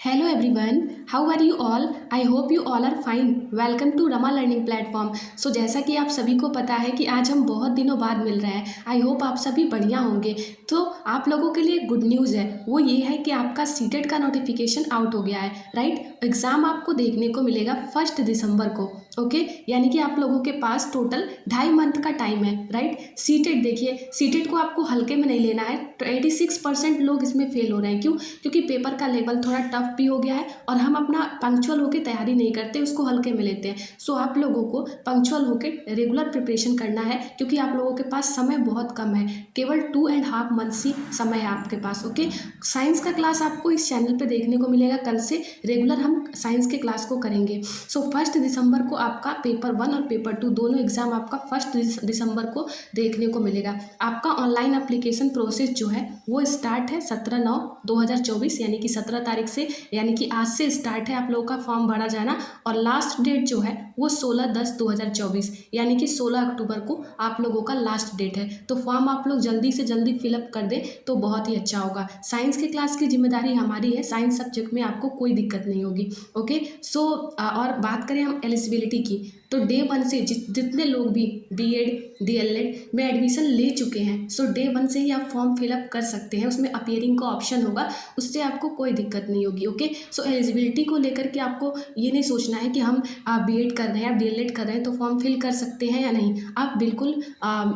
Hello everyone, how are you all? I hope you all are fine. Welcome to Rama learning platform. जैसा कि आप सभी को पता है कि आज हम बहुत दिनों बाद मिल रहे हैं। आई होप आप सभी बढ़िया होंगे। तो आप लोगों के लिए गुड न्यूज़ है, वो ये है कि आपका सीटेट का नोटिफिकेशन आउट हो गया है। राइट, एग्ज़ाम आपको देखने को मिलेगा 1 दिसंबर को। ओके, यानी कि आप लोगों के पास टोटल 2.5 मंथ का टाइम है। राइट, सीटेट देखिए, सीटेट को आपको हल्के में नहीं लेना है। तो 86% लोग इसमें फेल हो रहे हैं। क्यों? क्योंकि पेपर का लेवल थोड़ा टफ भी हो गया है और हम अपना पंक्चुअल होकर तैयारी नहीं करते, उसको हल्के में लेते हैं। आप लोगों को पंक्चुअल होकर रेगुलर प्रिपरेशन करना है, क्योंकि आप लोगों के पास समय बहुत कम है। केवल 2.5 मंथ ही समय है आपके पास। ओके, साइंस का क्लास आपको इस चैनल पे देखने को मिलेगा। कल से रेगुलर हम साइंस के क्लास को करेंगे। 1 दिसंबर को आपका पेपर 1 और पेपर 2 दोनों एग्जाम आपका 1 दिसंबर को देखने को मिलेगा। आपका ऑनलाइन एप्लीकेशन प्रोसेस जो है वो स्टार्ट है 17/9/2024, यानी कि 17 तारीख से, यानी कि आज से स्टार्ट है आप लोगों का फॉर्म भरा जाना। और लास्ट डेट जो है वो 16/10/2024, यानी कि 16 अक्टूबर को आप लोगों का लास्ट डेट है। तो फॉर्म आप लोग जल्दी से जल्दी फिलअप कर दें तो बहुत ही अच्छा होगा। साइंस के क्लास की जिम्मेदारी हमारी है, साइंस सब्जेक्ट में आपको कोई दिक्कत नहीं होगी। ओके, और बात करें हम एलिजिबिलिटी की, तो डे 1 से जितने लोग भी बीएड डीएलएड में एडमिशन ले चुके हैं, डे 1 से ही आप फॉर्म फिलअप कर सकते हैं। उसमें अपीयरिंग का ऑप्शन होगा, उससे आपको कोई दिक्कत नहीं होगी। ओके, एलिजिबिलिटी को लेकर के आपको ये नहीं सोचना है कि हम बीएड कर रहे हैं, आप डीएलएड कर रहे हैं तो फॉर्म फिल कर सकते हैं या नहीं। आप बिल्कुल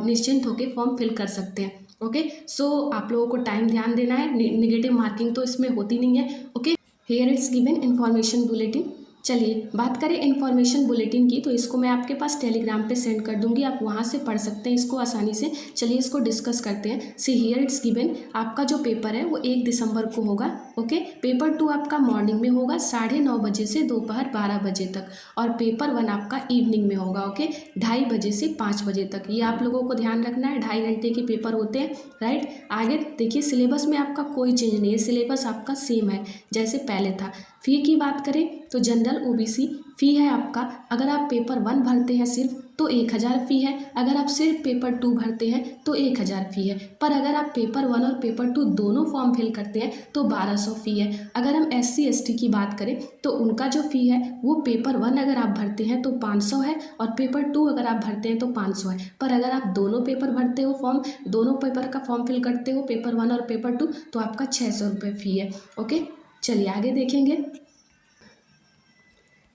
निश्चिंत होकर फॉर्म फिल कर सकते हैं। ओके, आप लोगों को टाइम ध्यान देना है, निगेटिव मार्किंग तो इसमें होती नहीं है। Okay, here it's given information bulletin. चलिए बात करें इन्फॉर्मेशन बुलेटिन की, तो इसको मैं आपके पास टेलीग्राम पे सेंड कर दूंगी, आप वहाँ से पढ़ सकते हैं इसको आसानी से। चलिए इसको डिस्कस करते हैं। सी हियर इट्स गिवन, आपका जो पेपर है वो 1 दिसंबर को होगा। ओके, पेपर 2 आपका मॉर्निंग में होगा 9:30 बजे से दोपहर 12 बजे तक, और पेपर 1 आपका इवनिंग में होगा। ओके, 2:30 बजे से 5 बजे तक। ये आप लोगों को ध्यान रखना है, 2.5 घंटे के पेपर होते हैं। राइट, आगे देखिए, सिलेबस में आपका कोई चेंज नहीं है, सिलेबस आपका सेम है जैसे पहले था। फ़ी की बात करें तो जनरल ओबीसी फ़ी है आपका, अगर आप पेपर 1 भरते हैं सिर्फ तो 1000 फ़ी है, अगर आप सिर्फ पेपर 2 भरते हैं तो 1000 फ़ी है। पर अगर आप पेपर 1 और पेपर 2 दोनों फॉर्म फिल करते हैं तो 1200 फ़ी है। अगर हम SC ST की बात करें तो उनका जो फ़ी है वो पेपर 1 अगर आप भरते हैं तो 500 है, और पेपर 2 अगर आप भरते हैं तो 500 है। पर अगर आप दोनों पेपर भरते हो, दोनों पेपर का फॉर्म फिल करते हो, पेपर 1 और पेपर 2, तो आपका 600 रुपये फ़ी है। ओके, चलिए आगे देखेंगे।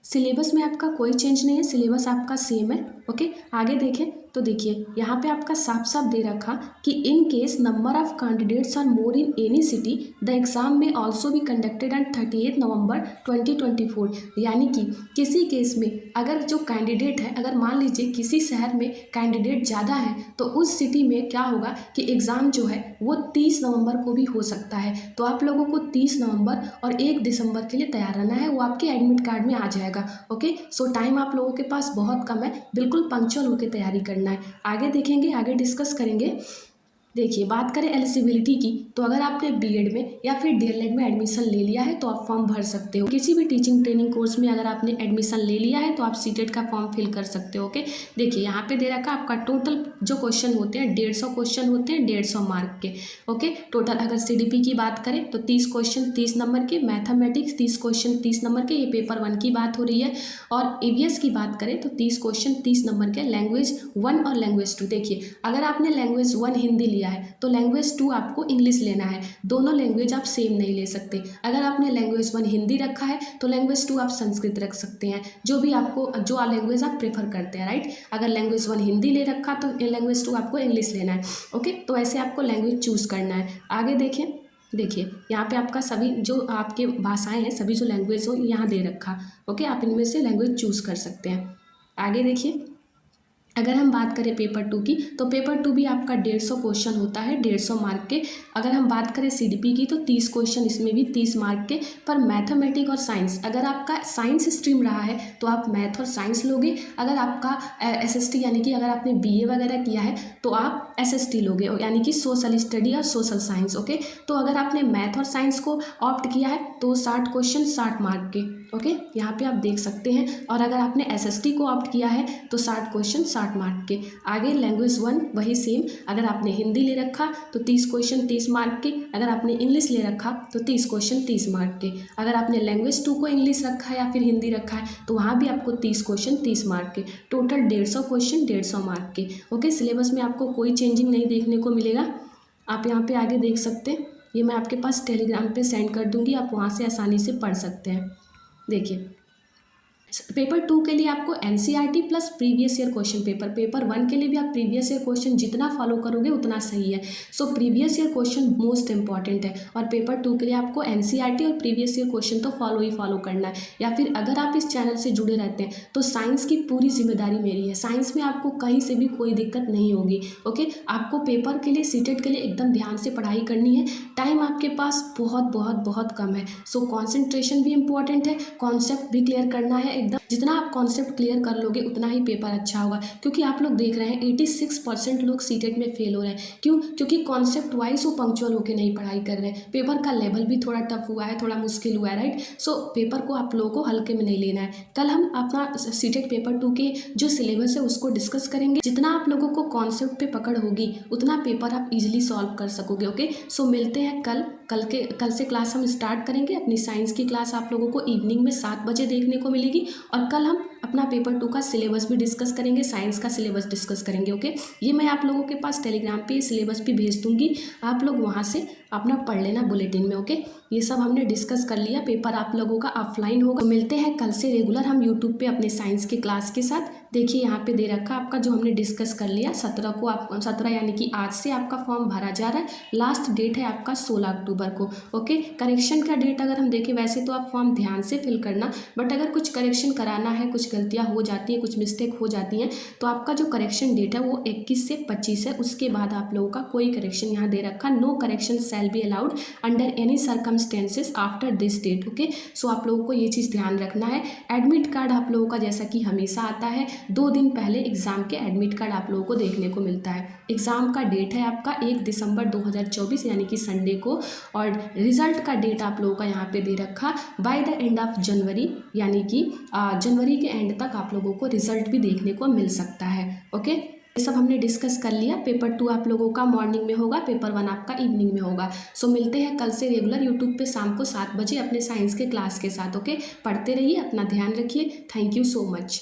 सिलेबस में आपका कोई चेंज नहीं है, सिलेबस आपका सेम है। ओके, आगे देखें तो देखिए यहाँ पे आपका साफ साफ दे रखा कि in case number of candidates are more in any city the exam में also be conducted on 38 November 2024। यानी कि किसी केस में अगर जो कैंडिडेट है, अगर मान लीजिए किसी शहर में कैंडिडेट ज़्यादा है तो उस सिटी में क्या होगा कि एग्ज़ाम जो है वो 30 नवंबर को भी हो सकता है। तो आप लोगों को 30 नवंबर और 1 दिसंबर के लिए तैयार रहना है, वो आपके एडमिट कार्ड में आ जाएगा। ओके, टाइम आप लोगों के पास बहुत कम है, बिल्कुल पंक्चुअल होकर तैयारी करना है। आगे देखेंगे, आगे डिस्कस करेंगे। देखिए बात करें एलिजिबिलिटी की, तो अगर आपने बीएड में या फिर डीएलएड में एडमिशन ले लिया है तो आप फॉर्म भर सकते हो। किसी भी टीचिंग ट्रेनिंग कोर्स में अगर आपने एडमिशन ले लिया है तो आप सीटेट का फॉर्म फिल कर सकते हो। ओके, देखिए यहाँ पे दे रखा आपका टोटल जो क्वेश्चन होते हैं 150 क्वेश्चन होते हैं 150 मार्क के। ओके, टोटल अगर CDP की बात करें तो 30 क्वेश्चन 30 नंबर के, मैथमेटिक्स 30 क्वेश्चन 30 नंबर के, ये पेपर 1 की बात हो रही है। और EVS की बात करें तो 30 क्वेश्चन 30 नंबर के, लैंग्वेज 1 और लैंग्वेज 2। देखिए अगर आपने लैंग्वेज 1 हिंदी लिया है तो लैंग्वेज 2 आपको इंग्लिश लेना है, दोनों लैंग्वेज आप सेम नहीं ले सकते। अगर आपने लैंग्वेज 1 हिंदी रखा है तो लैंग्वेज 2 आप संस्कृत रख सकते हैं, जो लैंग्वेज आप प्रेफर करते हैं। राइट, अगर लैंग्वेज 1 हिंदी ले रखा तो लैंग्वेज 2 आपको इंग्लिश लेना है। ओके, तो ऐसे आपको लैंग्वेज चूज़ करना है। आगे देखें, देखिए यहाँ पे आपका सभी जो आपके भाषाएं हैं, सभी जो लैंग्वेज हो यहाँ दे रखा। ओके, आप इनमें से लैंग्वेज चूज़ कर सकते हैं। आगे देखिए, अगर हम बात करें पेपर 2 की, तो पेपर 2 भी आपका 150 क्वेश्चन होता है 150 मार्क के। अगर हम बात करें CDP की तो 30 क्वेश्चन इसमें भी 30 मार्क के। पर मैथमेटिक्स और साइंस, अगर आपका साइंस स्ट्रीम रहा है तो आप मैथ और साइंस लोगे। अगर आपका SST यानी कि अगर आपने BA वगैरह किया है तो आप SST लोगे, यानी कि सोशल स्टडी और सोशल साइंस। ओके, तो अगर आपने मैथ और साइंस को ऑप्ट किया है तो 60 क्वेश्चन 60 मार्क के। ओके, यहाँ पे आप देख सकते हैं। और अगर आपने SST को ऑप्ट किया है तो 60 क्वेश्चन 60 मार्क के। आगे लैंग्वेज 1 वही सेम, अगर आपने हिंदी ले रखा तो 30 क्वेश्चन 30 मार्क के, अगर आपने इंग्लिश ले रखा तो 30 क्वेश्चन 30 मार्क के। अगर आपने लैंग्वेज 2 को इंग्लिश रखा है या फिर हिंदी रखा है तो वहाँ भी आपको 30 क्वेश्चन 30 मार्क के। टोटल 150 क्वेश्चन 150 मार्क के। ओके, सिलेबस में आपको कोई चेंजिंग नहीं देखने को मिलेगा। आप यहाँ पे आगे देख सकते हैं, ये मैं आपके पास टेलीग्राम पे सेंड कर दूँगी, आप वहाँ से आसानी से पढ़ सकते हैं। देखिए, पेपर 2 के लिए आपको NCERT plus previous year question paper, paper 1 के लिए भी आप प्रीवियस ईयर क्वेश्चन जितना फॉलो करोगे उतना सही है। So previous year question most important है, और पेपर 2 के लिए आपको एनसीईआरटी और प्रीवियस ईयर क्वेश्चन तो फॉलो करना है। या फिर अगर आप इस चैनल से जुड़े रहते हैं तो साइंस की पूरी जिम्मेदारी मेरी है, साइंस में आपको कहीं से भी कोई दिक्कत नहीं होगी। ओके, आपको पेपर के लिए सीटेट के लिए एकदम ध्यान से पढ़ाई करनी है। टाइम आपके पास बहुत बहुत बहुत कम है, सो कॉन्सेंट्रेशन भी इंपॉर्टेंट है, कॉन्सेप्ट भी क्लियर करना है एकदम। जितना आप कॉन्सेप्ट क्लियर कर लोगे उतना ही पेपर अच्छा होगा, क्योंकि आप लोग देख रहे हैं 86% लोग सीटेट में फेल हो रहे हैं। क्यों? क्योंकि कॉन्सेप्ट वाइज वो पंक्चुअल होकर नहीं पढ़ाई कर रहे हैं। पेपर का लेवल भी थोड़ा टफ हुआ है, थोड़ा मुश्किल हुआ है, राइट। सो पेपर को आप लोगों को हल्के में नहीं लेना है। कल हम अपना सीटेट पेपर 2 के जो सिलेबस है उसको डिस्कस करेंगे। जितना आप लोगों को कॉन्सेप्ट पे पकड़ होगी उतना पेपर आप इजीली सॉल्व कर सकोगे। ओके, सो मिलते हैं कल से क्लास हम स्टार्ट करेंगे। अपनी साइंस की क्लास आप लोगों को इवनिंग में 7 बजे देखने को मिलेगी, और कल हम अपना पेपर 2 का सिलेबस भी डिस्कस करेंगे, साइंस का सिलेबस डिस्कस करेंगे। ओके, ये मैं आप लोगों के पास टेलीग्राम पे सिलेबस भी भेज दूंगी, आप लोग वहाँ से अपना पढ़ लेना बुलेटिन में। ओके, ये सब हमने डिस्कस कर लिया। पेपर आप लोगों का ऑफलाइन होगा। मिलते हैं कल से रेगुलर हम यूट्यूब पे अपने साइंस की क्लास के साथ। देखिए यहाँ पे दे रखा आपका जो हमने डिस्कस कर लिया। 17 को आप 17 यानी कि आज से आपका फॉर्म भरा जा रहा है। लास्ट डेट है आपका 16 अक्टूबर को। ओके, करेक्शन का डेट अगर हम देखें, वैसे तो आप फॉर्म ध्यान से फिल करना, बट अगर कुछ करेक्शन कराना है, कुछ गलतियाँ हो जाती हैं, कुछ मिस्टेक हो जाती हैं, तो आपका जो करेक्शन डेट है वो 21 से 25 है। उसके बाद आप लोगों का कोई करेक्शन यहाँ दे रखा, no correction shall be allowed under any circumstances after this date. Okay, so आप लोगों को ये चीज़ ध्यान रखना है। एडमिट कार्ड आप लोगों का जैसा कि हमेशा आता है, 2 दिन पहले एग्ज़ाम के एडमिट कार्ड आप लोगों को देखने को मिलता है। एग्ज़ाम का डेट है आपका 1 दिसंबर 2024 यानी कि संडे को, और रिज़ल्ट का डेट आप लोगों का यहाँ पे दे रखा by the end of January, यानी कि जनवरी के एंड तक आप लोगों को रिजल्ट भी देखने को मिल सकता है। ओके, ये सब हमने डिस्कस कर लिया। पेपर 2 आप लोगों का मॉर्निंग में होगा, पेपर 1 आपका इवनिंग में होगा। सो मिलते हैं कल से रेगुलर यूट्यूब पे शाम को 7 बजे अपने साइंस के क्लास के साथ। ओके, पढ़ते रहिए, अपना ध्यान रखिए। Thank you so much.